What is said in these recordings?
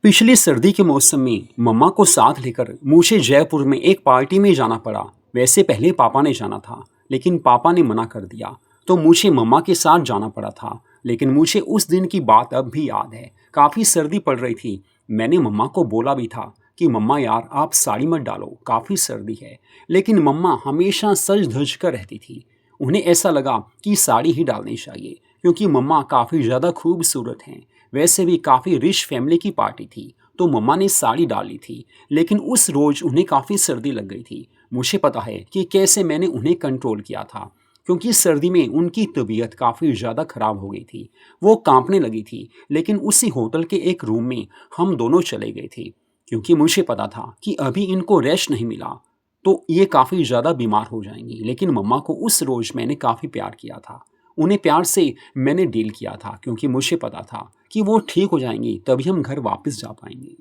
पिछली सर्दी के मौसम में मम्मा को साथ लेकर मुझे जयपुर में एक पार्टी में जाना पड़ा। वैसे पहले पापा ने जाना था, लेकिन पापा ने मना कर दिया, तो मुझे मम्मा के साथ जाना पड़ा था। लेकिन मुझे उस दिन की बात अब भी याद है। काफ़ी सर्दी पड़ रही थी। मैंने मम्मा को बोला भी था कि मम्मा यार आप साड़ी मत डालो, काफ़ी सर्दी है। लेकिन मम्मा हमेशा सज धज कर रहती थी। उन्हें ऐसा लगा कि साड़ी ही डालनी चाहिए, क्योंकि मम्मा काफ़ी ज़्यादा खूबसूरत हैं। वैसे भी काफ़ी रिच फैमिली की पार्टी थी, तो मम्मा ने साड़ी डाली थी। लेकिन उस रोज़ उन्हें काफ़ी सर्दी लग गई थी। मुझे पता है कि कैसे मैंने उन्हें कंट्रोल किया था, क्योंकि सर्दी में उनकी तबीयत काफ़ी ज़्यादा ख़राब हो गई थी। वो कांपने लगी थी। लेकिन उसी होटल के एक रूम में हम दोनों चले गए थे, क्योंकि मुझे पता था कि अभी इनको रेस्ट नहीं मिला तो ये काफ़ी ज़्यादा बीमार हो जाएंगी। लेकिन मम्मा को उस रोज़ मैंने काफ़ी प्यार किया था। उन्हें प्यार से मैंने डील किया था, क्योंकि मुझे पता था कि वो ठीक हो जाएंगी, तभी हम घर वापस जा पाएंगे।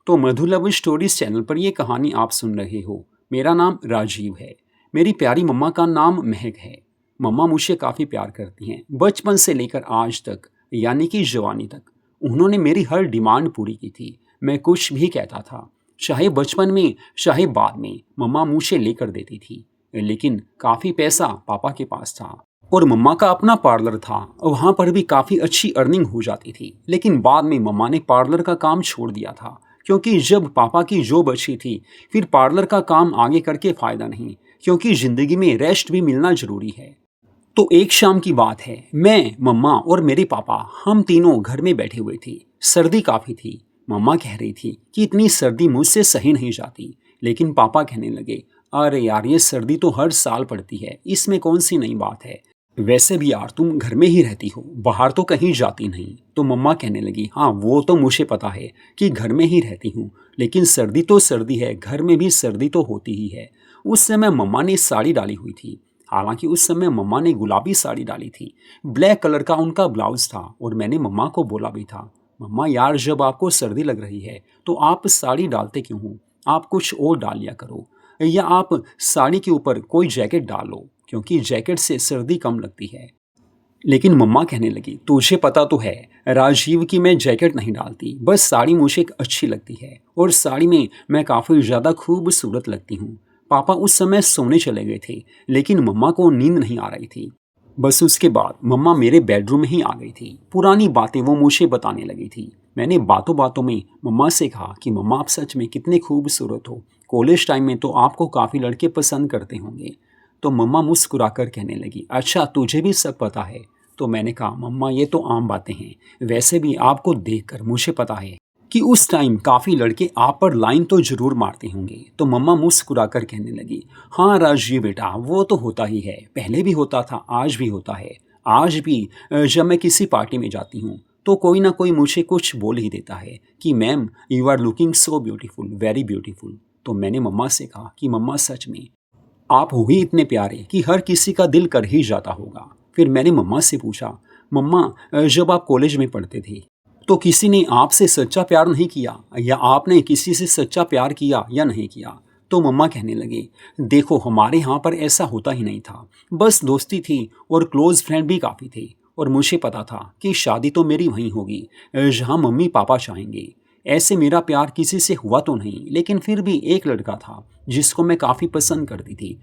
तो मधुर लव स्टोरीज चैनल पर ये कहानी आप सुन रहे हो। मेरा नाम राजीव है। मेरी प्यारी मम्मा का नाम महक है। मम्मा मुझे काफ़ी प्यार करती हैं, बचपन से लेकर आज तक, यानी कि जवानी तक। उन्होंने मेरी हर डिमांड पूरी की थी। मैं कुछ भी कहता था, चाहे बचपन में चाहे बाद में, मम्मा मुझे लेकर देती थी। लेकिन काफ़ी पैसा पापा के पास था और मम्मा का अपना पार्लर था। वहाँ पर भी काफ़ी अच्छी अर्निंग हो जाती थी। लेकिन बाद में मम्मा ने पार्लर का काम छोड़ दिया था, क्योंकि जब पापा की जॉब अच्छी थी, फिर पार्लर का काम आगे करके फ़ायदा नहीं, क्योंकि ज़िंदगी में रेस्ट भी मिलना ज़रूरी है। तो एक शाम की बात है, मैं, मम्मा और मेरे पापा, हम तीनों घर में बैठे हुए थे। सर्दी काफ़ी थी। मम्मा कह रही थी कि इतनी सर्दी मुझसे सही नहीं जाती। लेकिन पापा कहने लगे, अरे यार ये सर्दी तो हर साल पड़ती है, इसमें कौन सी नई बात है। वैसे भी यार तुम घर में ही रहती हो, बाहर तो कहीं जाती नहीं। तो मम्मा कहने लगी, हाँ वो तो मुझे पता है कि घर में ही रहती हूँ, लेकिन सर्दी तो सर्दी है, घर में भी सर्दी तो होती ही है। उस समय मम्मा ने साड़ी डाली हुई थी। हालांकि उस समय मम्मा ने गुलाबी साड़ी डाली थी। ब्लैक कलर का उनका ब्लाउज था। और मैंने मम्मा को बोला भी था, मम्मा यार जब आपको सर्दी लग रही है तो आप साड़ी डालते क्यों हो, आप कुछ और डाल लिया करो, या आप साड़ी के ऊपर कोई जैकेट डाल लो, क्योंकि जैकेट से सर्दी कम लगती है। लेकिन मम्मा कहने लगी, तुझे पता तो है राजीव की मैं जैकेट नहीं डालती, बस साड़ी मुझे अच्छी लगती है और साड़ी में मैं काफ़ी ज़्यादा खूबसूरत लगती हूँ। पापा उस समय सोने चले गए थे, लेकिन मम्मा को नींद नहीं आ रही थी। बस उसके बाद मम्मा मेरे बेडरूम में ही आ गई थी। पुरानी बातें वो मुझे बताने लगी थी। मैंने बातों बातों में मम्मा से कहा कि मम्मा आप सच में कितने खूबसूरत हो, कॉलेज टाइम में तो आपको काफ़ी लड़के पसंद करते होंगे। तो मम्मा मुस्कुराकर कहने लगी, अच्छा तुझे भी सब पता है। तो मैंने कहा, मम्मा ये तो आम बातें हैं, वैसे भी आपको देखकर मुझे पता है कि उस टाइम काफ़ी लड़के आप पर लाइन तो ज़रूर मारते होंगे। तो मम्मा मुस्कुराकर कहने लगी, हाँ राजीव बेटा वो तो होता ही है, पहले भी होता था, आज भी होता है। आज भी जब मैं किसी पार्टी में जाती हूँ तो कोई ना कोई मुझे कुछ बोल ही देता है कि ma'am you are looking so beautiful, very beautiful. तो मैंने मम्मा से कहा कि मम्मा सच में आप हो ही इतने प्यारे कि हर किसी का दिल कर ही जाता होगा। फिर मैंने मम्मा से पूछा, मम्मा जब आप कॉलेज में पढ़ते थे तो किसी ने आपसे सच्चा प्यार नहीं किया, या आपने किसी से सच्चा प्यार किया या नहीं किया। तो मम्मा कहने लगे, देखो हमारे यहाँ पर ऐसा होता ही नहीं था, बस दोस्ती थी और क्लोज फ्रेंड भी काफ़ी थे। और मुझे पता था कि शादी तो मेरी वहीं होगी जहाँ मम्मी पापा चाहेंगे। ऐसे मेरा प्यार किसी से हुआ तो नहीं, लेकिन फिर भी एक लड़का था जिसको मैं काफ़ी पसंद करती थी।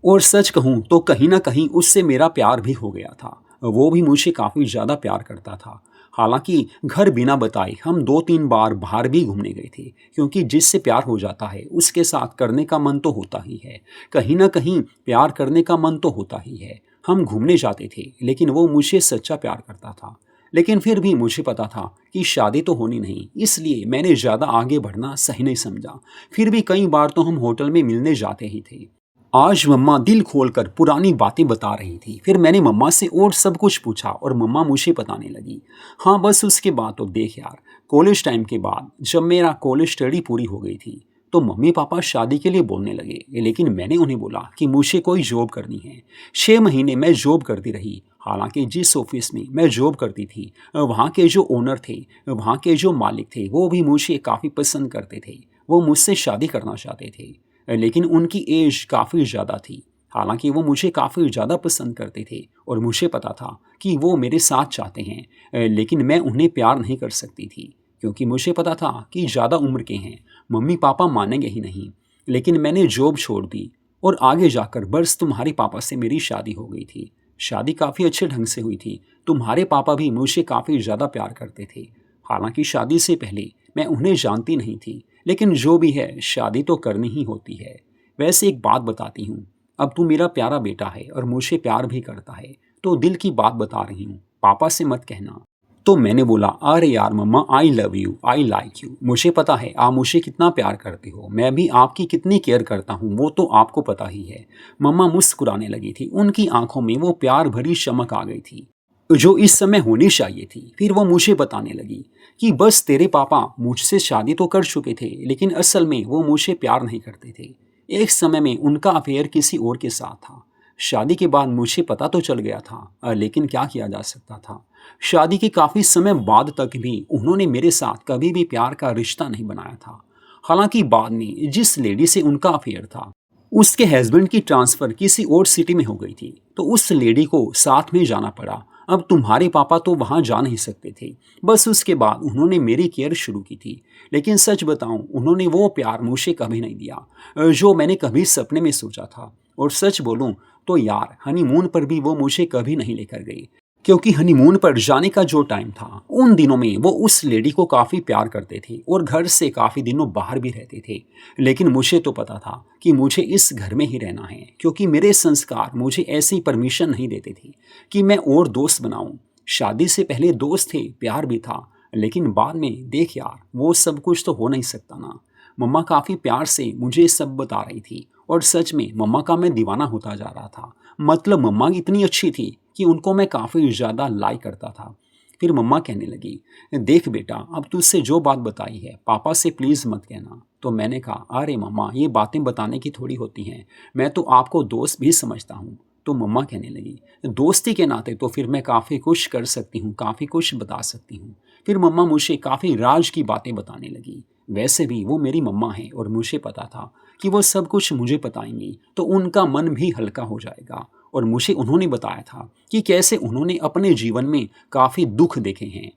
और सच कहूँ तो कहीं न कहीं उससे मेरा प्यार भी हो गया था। वो भी मुझे काफ़ी ज़्यादा प्यार करता था। हालाँकि घर बिना बताए हम 2-3 बार बाहर भी घूमने गए थे, क्योंकि जिससे प्यार हो जाता है उसके साथ करने का मन तो होता ही है। कहीं न कहीं प्यार करने का मन तो होता ही है। हम घूमने जाते थे, लेकिन वो मुझे सच्चा प्यार करता था। लेकिन फिर भी मुझे पता था कि शादी तो होनी नहीं, इसलिए मैंने ज़्यादा आगे बढ़ना सही नहीं समझा। फिर भी कई बार तो हम होटल में मिलने जाते ही थे। आज मम्मा दिल खोलकर पुरानी बातें बता रही थी। फिर मैंने मम्मा से और सब कुछ पूछा और मम्मा मुझे बताने लगी, हाँ बस उसके बाद तो देख यार, कॉलेज टाइम के बाद जब मेरा कॉलेज स्टडी पूरी हो गई थी तो मम्मी पापा शादी के लिए बोलने लगे। लेकिन मैंने उन्हें बोला कि मुझे कोई जॉब करनी है। 6 महीने मैं जॉब करती रही। हालांकि जिस ऑफिस में मैं जॉब करती थी, वहाँ के जो ओनर थे, वहाँ के जो मालिक थे, वो भी मुझे काफ़ी पसंद करते थे। वो मुझसे शादी करना चाहते थे, लेकिन उनकी एज काफ़ी ज़्यादा थी। हालांकि वो मुझे काफ़ी ज़्यादा पसंद करते थे और मुझे पता था कि वो मेरे साथ चाहते हैं, लेकिन मैं उन्हें प्यार नहीं कर सकती थी। क्योंकि मुझे पता था कि ज़्यादा उम्र के हैं, मम्मी पापा मानेंगे ही नहीं। लेकिन मैंने जॉब छोड़ दी और आगे जाकर बस तुम्हारे पापा से मेरी शादी हो गई थी। शादी काफ़ी अच्छे ढंग से हुई थी। तुम्हारे पापा भी मुझे काफ़ी ज़्यादा प्यार करते थे। हालांकि शादी से पहले मैं उन्हें जानती नहीं थी, लेकिन जो भी है शादी तो करनी ही होती है। वैसे एक बात बताती हूँ, अब तू मेरा प्यारा बेटा है और मुझे प्यार भी करता है, तो दिल की बात बता रही हूँ, पापा से मत कहना। तो मैंने बोला, अरे यार मम्मा, I love you, I like you. मुझे पता है आप मुझे कितना प्यार करते हो, मैं भी आपकी कितनी केयर करता हूँ, वो तो आपको पता ही है। मम्मा मुस्कुराने लगी थी, उनकी आंखों में वो प्यार भरी चमक आ गई थी जो इस समय होनी चाहिए थी। फिर वो मुझे बताने लगी कि बस तेरे पापा मुझसे शादी तो कर चुके थे, लेकिन असल में वो मुझे प्यार नहीं करते थे। एक समय में उनका अफेयर किसी और के साथ था। शादी के बाद मुझे पता तो चल गया था, लेकिन क्या किया जा सकता था। शादी के काफ़ी समय बाद तक भी उन्होंने मेरे साथ कभी भी प्यार का रिश्ता नहीं बनाया था। हालांकि बाद में जिस लेडी से उनका अफेयर था, उसके हस्बैंड की ट्रांसफ़र किसी और सिटी में हो गई थी, तो उस लेडी को साथ में जाना पड़ा। अब तुम्हारे पापा तो वहाँ जा नहीं सकते थे। बस उसके बाद उन्होंने मेरी केयर शुरू की थी। लेकिन सच बताऊं, उन्होंने वो प्यार मुझे कभी नहीं दिया जो मैंने कभी सपने में सोचा था। और सच बोलूं तो यार, हनीमून पर भी वो मुझे कभी नहीं लेकर गई, क्योंकि हनीमून पर जाने का जो टाइम था, उन दिनों में वो उस लेडी को काफ़ी प्यार करते थे और घर से काफ़ी दिनों बाहर भी रहते थे। लेकिन मुझे तो पता था कि मुझे इस घर में ही रहना है, क्योंकि मेरे संस्कार मुझे ऐसी परमिशन नहीं देते थे कि मैं और दोस्त बनाऊं। शादी से पहले दोस्त थे, प्यार भी था, लेकिन बाद में देख यार, वो सब कुछ तो हो नहीं सकता ना। मम्मा काफ़ी प्यार से मुझे सब बता रही थी और सच में मम्मा का मैं दीवाना होता जा रहा था। मतलब मम्मा इतनी अच्छी थी कि उनको मैं काफ़ी ज़्यादा लाइक करता था। फिर मम्मा कहने लगी, देख बेटा, अब तुझसे जो बात बताई है पापा से प्लीज़ मत कहना। तो मैंने कहा, अरे मम्मा, ये बातें बताने की थोड़ी होती हैं, मैं तो आपको दोस्त भी समझता हूँ। तो मम्मा कहने लगी, दोस्ती के नाते तो फिर मैं काफ़ी कुछ कर सकती हूँ, काफ़ी कुछ बता सकती हूँ। फिर मम्मा मुझे काफ़ी राज की बातें बताने लगी। वैसे भी वो मेरी मम्मा है और मुझे पता था कि वो सब कुछ मुझे बताएंगी तो उनका मन भी हल्का हो जाएगा। और मुझे उन्होंने बताया था कि कैसे उन्होंने अपने जीवन में काफ़ी दुख देखे हैं।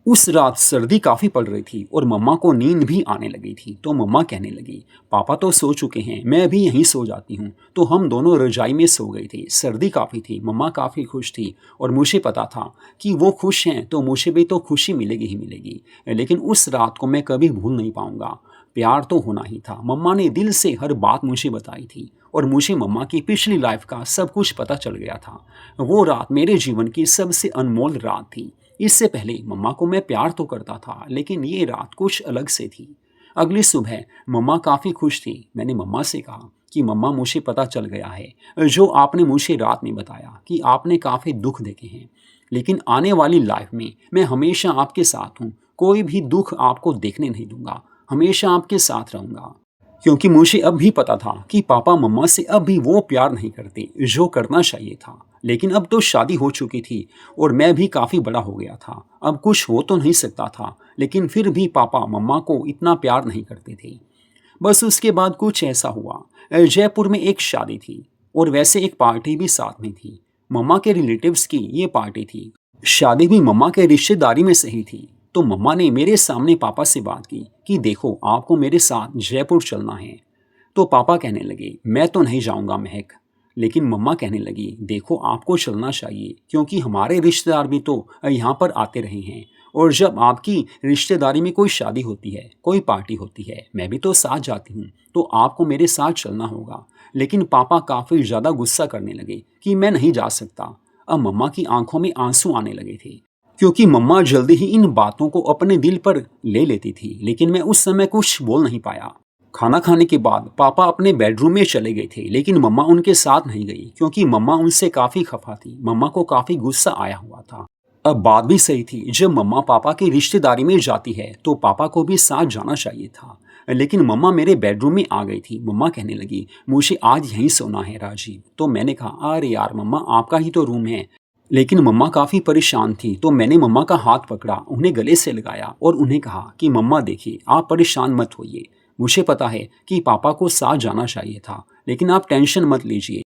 उस रात सर्दी काफ़ी पड़ रही थी और मम्मा को नींद भी आने लगी थी। तो मम्मा कहने लगी, पापा तो सो चुके हैं, मैं भी यहीं सो जाती हूँ। तो हम दोनों रजाई में सो गई थी। सर्दी काफ़ी थी, मम्मा काफ़ी खुश थी और मुझे पता था कि वो खुश हैं तो मुझे भी तो खुशी मिलेगी ही मिलेगी। लेकिन उस रात को मैं कभी भूल नहीं पाऊँगा। प्यार तो होना ही था। मम्मा ने दिल से हर बात मुझे बताई थी और मुझे मम्मा की पिछली लाइफ का सब कुछ पता चल गया था। वो रात मेरे जीवन की सबसे अनमोल रात थी। इससे पहले मम्मा को मैं प्यार तो करता था, लेकिन ये रात कुछ अलग से थी। अगली सुबह मम्मा काफ़ी खुश थी। मैंने मम्मा से कहा कि मम्मा, मुझे पता चल गया है जो आपने मुझे रात में बताया कि आपने काफ़ी दुख देखे हैं, लेकिन आने वाली लाइफ में मैं हमेशा आपके साथ हूँ। कोई भी दुख आपको देखने नहीं दूंगा, हमेशा आपके साथ रहूँगा। क्योंकि मुझे अब भी पता था कि पापा मम्मा से अब भी वो प्यार नहीं करते जो करना चाहिए था। लेकिन अब तो शादी हो चुकी थी और मैं भी काफ़ी बड़ा हो गया था। अब कुछ हो तो नहीं सकता था, लेकिन फिर भी पापा मम्मा को इतना प्यार नहीं करते थे। बस उसके बाद कुछ ऐसा हुआ, जयपुर में एक शादी थी और वैसे एक पार्टी भी साथ में थी। मम्मा के रिलेटिव्स की ये पार्टी थी। शादी भी मम्मा के रिश्तेदारी में सही थी। तो मम्मा ने मेरे सामने पापा से बात की कि देखो, आपको मेरे साथ जयपुर चलना है। तो पापा कहने लगे, मैं तो नहीं जाऊंगा महक। लेकिन मम्मा कहने लगी, देखो आपको चलना चाहिए, क्योंकि हमारे रिश्तेदार भी तो यहाँ पर आते रहे हैं। और जब आपकी रिश्तेदारी में कोई शादी होती है, कोई पार्टी होती है, मैं भी तो साथ जाती हूँ, तो आपको मेरे साथ चलना होगा। लेकिन पापा काफ़ी ज़्यादा गुस्सा करने लगे कि मैं नहीं जा सकता। अब मम्मा की आंखों में आंसू आने लगे थे, क्योंकि मम्मा जल्दी ही इन बातों को अपने दिल पर ले लेती थी। लेकिन मैं उस समय कुछ बोल नहीं पाया। खाना खाने के बाद पापा अपने बेडरूम में चले गए थे, लेकिन मम्मा उनके साथ नहीं गई, क्योंकि मम्मा उनसे काफ़ी खफा थी। मम्मा को काफ़ी गुस्सा आया हुआ था। अब बात भी सही थी, जब मम्मा पापा की रिश्तेदारी में जाती है तो पापा को भी साथ जाना चाहिए था। लेकिन मम्मा मेरे बेडरूम में आ गई थी। मम्मा कहने लगी, मुझे आज यहीं सोना है राजीव। तो मैंने कहा, अरे यार मम्मा, आपका ही तो रूम है। लेकिन मम्मा काफ़ी परेशान थी, तो मैंने मम्मा का हाथ पकड़ा, उन्हें गले से लगाया और उन्हें कहा कि मम्मा देखिए, आप परेशान मत होइए। मुझे पता है कि पापा को साथ जाना चाहिए था, लेकिन आप टेंशन मत लीजिए।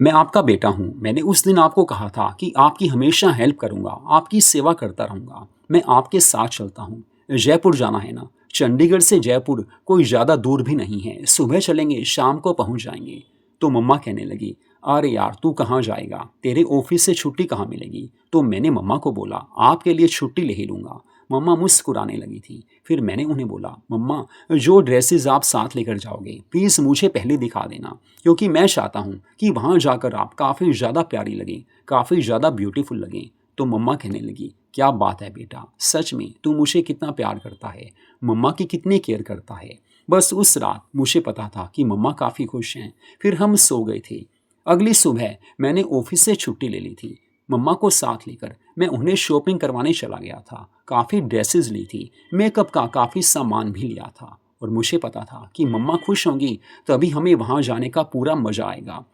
मैं आपका बेटा हूँ। मैंने उस दिन आपको कहा था कि आपकी हमेशा हेल्प करूँगा, आपकी सेवा करता रहूँगा। मैं आपके साथ चलता हूँ। जयपुर जाना है ना? चंडीगढ़ से जयपुर कोई ज़्यादा दूर भी नहीं है, सुबह चलेंगे, शाम को पहुंच जाएंगे। तो मम्मा कहने लगी, अरे यार तू कहाँ जाएगा, तेरे ऑफिस से छुट्टी कहाँ मिलेगी? तो मैंने मम्मा को बोला, आपके लिए छुट्टी ले ही लूँगा। मम्मा मुस्कुराने लगी थी। फिर मैंने उन्हें बोला, मम्मा जो ड्रेसेस आप साथ लेकर जाओगे प्लीज़ मुझे पहले दिखा देना, क्योंकि मैं चाहता हूँ कि वहाँ जाकर आप काफ़ी ज़्यादा प्यारी लगें, काफ़ी ज़्यादा ब्यूटीफुल लगें। तो मम्मा कहने लगी, क्या बात है बेटा, सच में तू मुझे कितना प्यार करता है, मम्मा की कितनी केयर करता है। बस उस रात मुझे पता था कि मम्मा काफ़ी खुश हैं। फिर हम सो गए थे। अगली सुबह मैंने ऑफिस से छुट्टी ले ली थी। मम्मा को साथ लेकर मैं उन्हें शॉपिंग करवाने चला गया था। काफ़ी ड्रेसेस ली थी, मेकअप का काफ़ी सामान भी लिया था और मुझे पता था कि मम्मा खुश होंगी तभी हमें वहाँ जाने का पूरा मज़ा आएगा।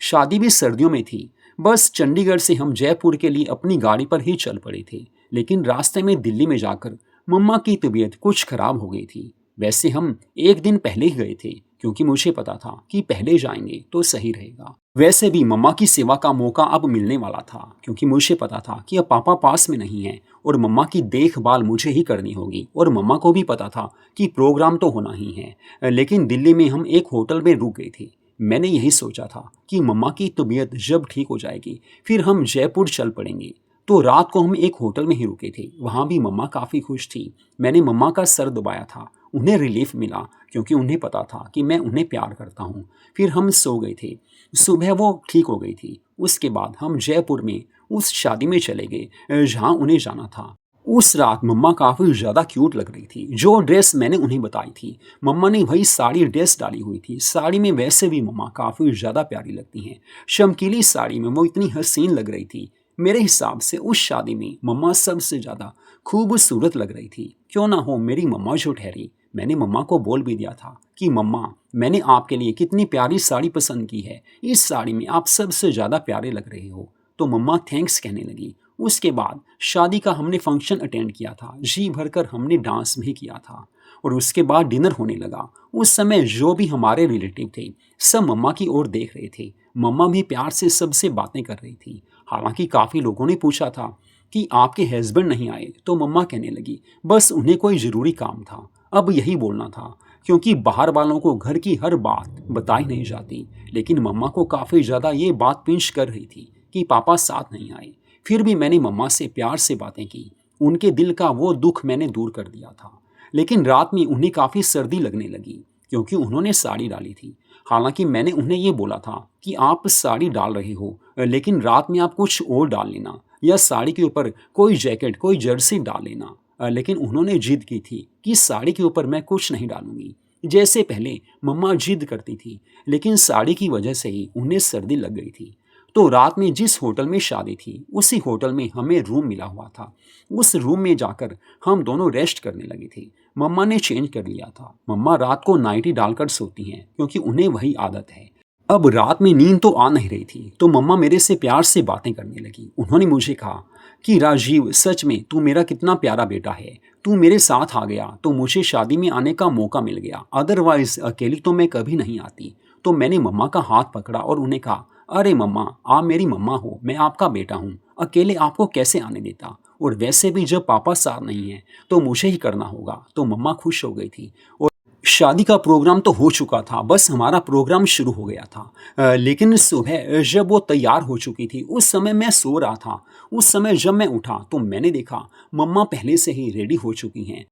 शादी भी सर्दियों में थी। बस चंडीगढ़ से हम जयपुर के लिए अपनी गाड़ी पर ही चल पड़े थे, लेकिन रास्ते में दिल्ली में जाकर मम्मा की तबीयत कुछ खराब हो गई थी। वैसे हम एक दिन पहले ही गए थे, क्योंकि मुझे पता था कि पहले जाएंगे तो सही रहेगा। वैसे भी मम्मा की सेवा का मौका अब मिलने वाला था, क्योंकि मुझे पता था कि अब पापा पास में नहीं है और मम्मा की देखभाल मुझे ही करनी होगी। और मम्मा को भी पता था कि प्रोग्राम तो होना ही है। लेकिन दिल्ली में हम एक होटल में रुक गए थे। मैंने यही सोचा था कि मम्मा की तबीयत जब ठीक हो जाएगी फिर हम जयपुर चल पड़ेंगे। तो रात को हम एक होटल में ही रुके थे। वहाँ भी मम्मा काफ़ी खुश थी। मैंने मम्मा का सर दबाया था, उन्हें रिलीफ मिला, क्योंकि उन्हें पता था कि मैं उन्हें प्यार करता हूँ। फिर हम सो गए थे। सुबह वो ठीक हो गई थी। उसके बाद हम जयपुर में उस शादी में चले गए जहाँ उन्हें जाना था। उस रात मम्मा काफ़ी ज़्यादा क्यूट लग रही थी। जो ड्रेस मैंने उन्हें बताई थी, मम्मा ने वही साड़ी ड्रेस डाली हुई थी। साड़ी में वैसे भी मम्मा काफ़ी ज़्यादा प्यारी लगती हैं। चमकीली साड़ी में वो इतनी हसीन लग रही थी। मेरे हिसाब से उस शादी में मम्मा सबसे ज़्यादा खूबसूरत लग रही थी। क्यों ना हो मेरी मम्मा जो ठहरी। मैंने मम्मा को बोल भी दिया था कि मम्मा, मैंने आपके लिए कितनी प्यारी साड़ी पसंद की है, इस साड़ी में आप सबसे ज़्यादा प्यारे लग रहे हो। तो मम्मा थैंक्स कहने लगी। उसके बाद शादी का हमने फंक्शन अटेंड किया था। जी भरकर हमने डांस भी किया था और उसके बाद डिनर होने लगा। उस समय जो भी हमारे रिलेटिव थे सब मम्मा की ओर देख रहे थे। मम्मा भी प्यार से सबसे बातें कर रही थी। हालांकि काफ़ी लोगों ने पूछा था कि आपके हस्बैंड नहीं आए, तो मम्मा कहने लगी बस उन्हें कोई ज़रूरी काम था। अब यही बोलना था, क्योंकि बाहर वालों को घर की हर बात बताई नहीं जाती। लेकिन मम्मा को काफ़ी ज़्यादा ये बात पिंच कर रही थी कि पापा साथ नहीं आए। फिर भी मैंने मम्मा से प्यार से बातें की। उनके दिल का वो दुख मैंने दूर कर दिया था। लेकिन रात में उन्हें काफ़ी सर्दी लगने लगी, क्योंकि उन्होंने साड़ी डाली थी। हालांकि मैंने उन्हें ये बोला था कि आप साड़ी डाल रहे हो, लेकिन रात में आप कुछ और डाल लेना, या साड़ी के ऊपर कोई जैकेट, कोई जर्सी डाल लेना। लेकिन उन्होंने जिद की थी कि साड़ी के ऊपर मैं कुछ नहीं डालूंगी। जैसे पहले मम्मा जिद करती थी, लेकिन साड़ी की वजह से ही उन्हें सर्दी लग गई थी। तो रात में जिस होटल में शादी थी उसी होटल में हमें रूम मिला हुआ था। उस रूम में जाकर हम दोनों रेस्ट करने लगे थे। मम्मा ने चेंज कर लिया था। मम्मा रात को नाइटी डालकर सोती हैं, क्योंकि उन्हें वही आदत है। अब रात में नींद तो आ नहीं रही थी, तो मम्मा मेरे से प्यार से बातें करने लगी। उन्होंने मुझे कहा कि राजीव, सच में तू मेरा कितना प्यारा बेटा है। तू मेरे साथ आ गया तो मुझे शादी में आने का मौका मिल गया, अदरवाइज अकेली तो मैं कभी नहीं आती। तो मैंने मम्मा का हाथ पकड़ा और उन्हें कहा, अरे मम्मा, आप मेरी मम्मा हो, मैं आपका बेटा हूँ, अकेले आपको कैसे आने देता। और वैसे भी जब पापा साथ नहीं है तो मुझे ही करना होगा। तो मम्मा खुश हो गई थी। और शादी का प्रोग्राम तो हो चुका था, बस हमारा प्रोग्राम शुरू हो गया था। लेकिन सुबह जब वो तैयार हो चुकी थी उस समय मैं सो रहा था। उस समय जब मैं उठा तो मैंने देखा मम्मा पहले से ही रेडी हो चुकी हैं।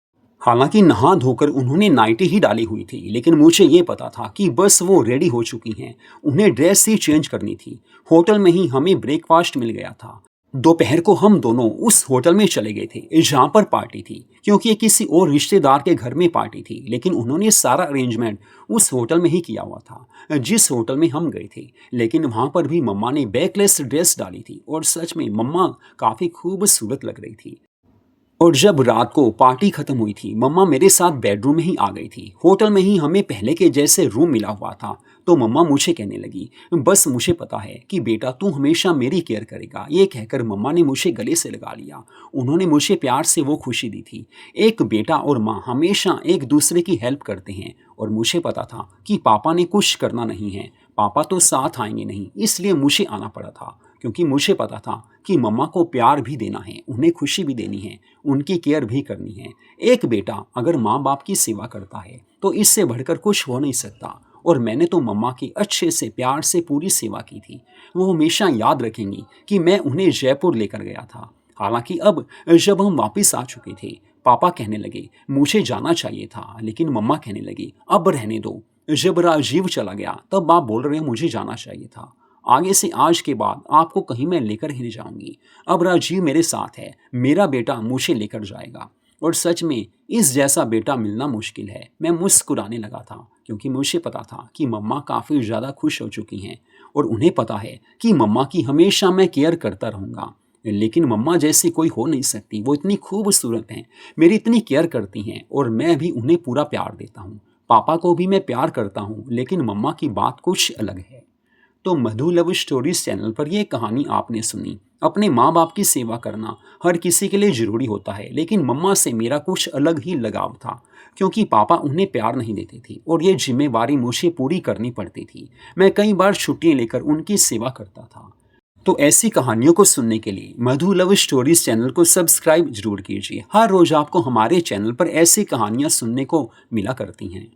हालांकि नहा धोकर उन्होंने नाइटी ही डाली हुई थी, लेकिन मुझे ये पता था कि बस वो रेडी हो चुकी हैं। उन्हें ड्रेस ही चेंज करनी थी। होटल में ही हमें ब्रेकफास्ट मिल गया था। दोपहर को हम दोनों उस होटल में चले गए थे जहाँ पर पार्टी थी, क्योंकि ये किसी और रिश्तेदार के घर में पार्टी थी। लेकिन उन्होंने सारा अरेंजमेंट उस होटल में ही किया हुआ था जिस होटल में हम गए थे। लेकिन वहाँ पर भी मम्मा ने बैकलेस ड्रेस डाली थी और सच में मम्मा काफ़ी खूबसूरत लग रही थी। और जब रात को पार्टी खत्म हुई थी, मम्मा मेरे साथ बेडरूम में ही आ गई थी। होटल में ही हमें पहले के जैसे रूम मिला हुआ था। तो मम्मा मुझे कहने लगी, बस मुझे पता है कि बेटा तू हमेशा मेरी केयर करेगा। ये कहकर मम्मा ने मुझे गले से लगा लिया। उन्होंने मुझे प्यार से वो खुशी दी थी। एक बेटा और माँ हमेशा एक दूसरे की हेल्प करते हैं। और मुझे पता था कि पापा ने कुछ करना नहीं है, पापा तो साथ आएंगे नहीं, इसलिए मुझे आना पड़ा था, क्योंकि मुझे पता था कि मम्मा को प्यार भी देना है, उन्हें खुशी भी देनी है, उनकी केयर भी करनी है। एक बेटा अगर माँ बाप की सेवा करता है तो इससे बढ़कर कुछ हो नहीं सकता। और मैंने तो मम्मा की अच्छे से प्यार से पूरी सेवा की थी। वो हमेशा याद रखेंगी कि मैं उन्हें जयपुर लेकर गया था। हालांकि अब जब हम वापस आ चुके थे, पापा कहने लगे मुझे जाना चाहिए था, लेकिन मम्मा कहने लगी अब रहने दो। जब राजीव चला गया तब आप बोल रहे हो मुझे जाना चाहिए था। आगे से आज के बाद आपको कहीं मैं लेकर ही नहीं जाऊंगी। अब राजीव मेरे साथ है, मेरा बेटा मुझे लेकर जाएगा। और सच में इस जैसा बेटा मिलना मुश्किल है। मैं मुस्कुराने लगा था क्योंकि मुझे पता था कि मम्मा काफ़ी ज़्यादा खुश हो चुकी हैं और उन्हें पता है कि मम्मा की हमेशा मैं केयर करता रहूँगा। लेकिन मम्मा जैसी कोई हो नहीं सकती। वो इतनी खूबसूरत हैं, मेरी इतनी केयर करती हैं और मैं भी उन्हें पूरा प्यार देता हूँ। पापा को भी मैं प्यार करता हूँ, लेकिन मम्मा की बात कुछ अलग है। तो मधु लव स्टोरीज चैनल पर यह कहानी आपने सुनी। अपने माँ बाप की सेवा करना हर किसी के लिए ज़रूरी होता है, लेकिन मम्मा से मेरा कुछ अलग ही लगाव था क्योंकि पापा उन्हें प्यार नहीं देते थे और ये जिम्मेवारी मुझे पूरी करनी पड़ती थी। मैं कई बार छुट्टियाँ लेकर उनकी सेवा करता था। तो ऐसी कहानियों को सुनने के लिए मधु लव स्टोरीज चैनल को सब्सक्राइब जरूर कीजिए। हर रोज़ आपको हमारे चैनल पर ऐसी कहानियाँ सुनने को मिला करती हैं।